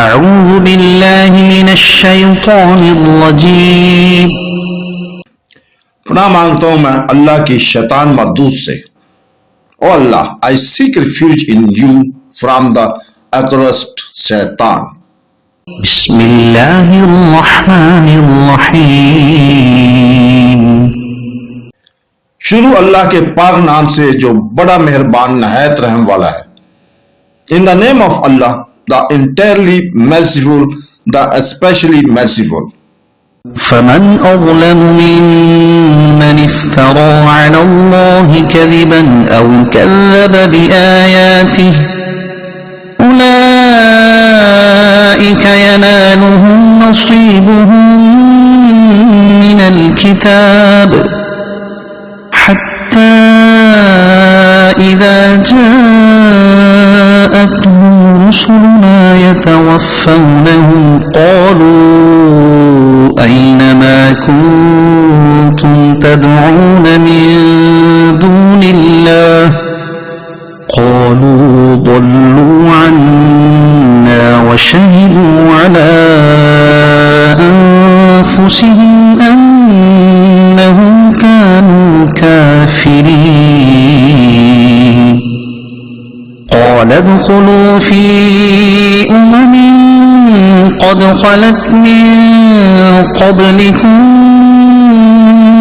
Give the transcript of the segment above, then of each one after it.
अऊज़ु बिल्लाहि मिनश शैतानिर रजीम। पनाह मांगता हूं मैं अल्लाह की शैतान मरदूद से। O Allah, I seek refuge in you from the accursed Shaitan. बिस्मिल्लाहिर रहमानिर रहीम। शुरू अल्लाह के पाक नाम से जो बड़ा मेहरबान नहायत रहम वाला है। In the name of Allah, the entirely merciful, the especially merciful. फमन अज़लमु मिम्मन इफ्तरा अला अल्लाहि कज़िबन औ कज़्ज़ब बिआयातिहि उलाइक यनालुहुम नसीबुहुम मिनल किताब हत्ता इज़ा जाअतहुम रुसुलुना यतवफ़्फ़ौनहुम क़ालू أين ما كنتم تدعون من دون الله قالوا ضلوا عنا وشهدوا على أنفسهم أنهم كانوا كافرين قال ادخلوا في أمم قد خلت من قبلكم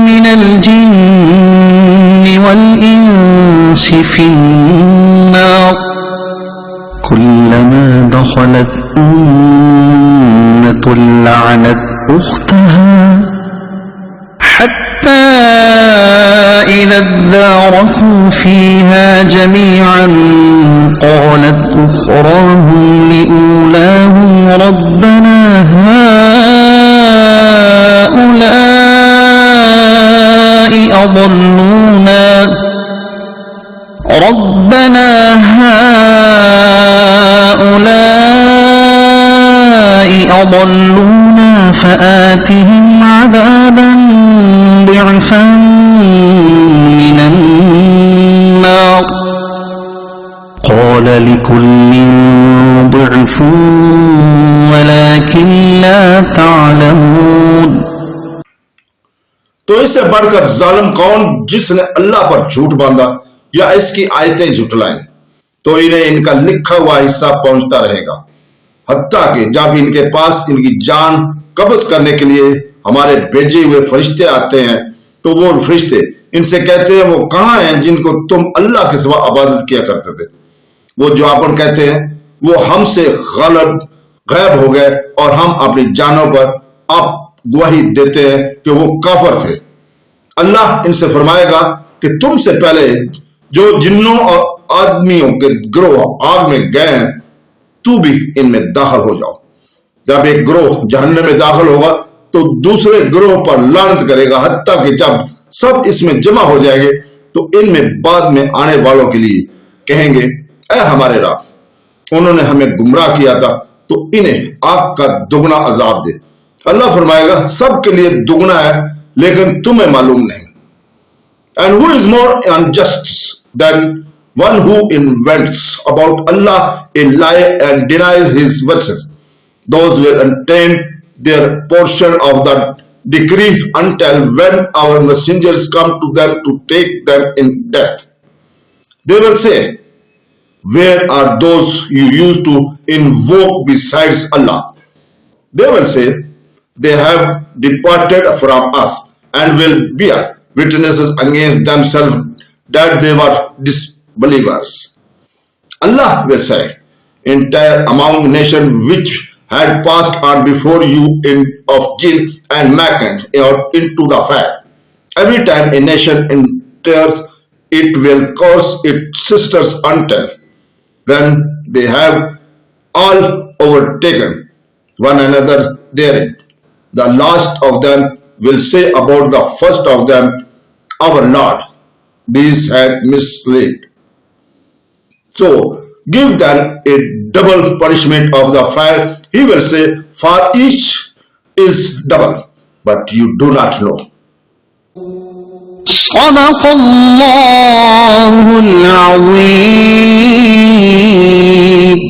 من الجن والإنس في النار كلما دخلت أمة لعنت أختها حتى إذا اداركوا فيها جميعا قالت أخراهم لأولاهم ربنا هؤلاء أضلونا فآتهم عذابا ضعفا من النار قال لكل ضعف ولكن لا تعلمون। तो इससे बढ़कर जालिम कौन जिसने अल्लाह पर झूठ बांधा या इसकी आयतें झुटलाएं, तो इन्हें इनका लिखा हुआ हिस्सा पहुंचता रहेगा, हत्ता कि जब इनके पास इनकी जान कब्ज करने के लिए हमारे भेजे हुए फरिश्ते आते हैं, तो वो फरिश्ते इनसे कहते हैं, वो कहां हैं जिनको तुम अल्लाह के सिवा इबादत किया करते थे। वो जवाबन कहते हैं, वो हमसे गैब हो गए और हम अपनी जानों पर अब गवाही देते हैं कि वो काफर थे। अल्लाह इनसे फरमाएगा कि तुमसे पहले जो जिन्नों और आदमियों के ग्रोह आग में गए हैं, तू भी इनमें दाखिल हो जाओ। जब एक ग्रोह जहन्नम में दाखिल होगा तो दूसरे ग्रोह पर लानत करेगा, हत्ता कि जब सब इसमें जमा हो जाएंगे तो इनमें बाद में आने वालों के लिए कहेंगे, ऐ हमारे रब, उन्होंने हमें गुमराह किया था, तो इन्हें आग का दुगना अजाब दे। अल्लाह फरमाएगा, सबके लिए दुगना है लेकिन तुम्हें मालूम नहीं। And who is more unjust than one who invents about Allah a lie and denies his verses? Those will attain their portion of the decree until when our messengers come to them to take them in death. They will say, where are those you used to invoke besides Allah? They will say, they have departed from us and will bear witnesses against themselves that they were disbelievers. Allah will say, entire among nations which had passed on before you of jinn and mankind into the fire. Every time a nation enters, it will curse its sisters until when they have all overtaken one another therein. The last of them will say about the first of them, our Lord, these had misled. So give them a double punishment of the fire. He will say, for each is double, but you do not know. Sadaqallahul Azim।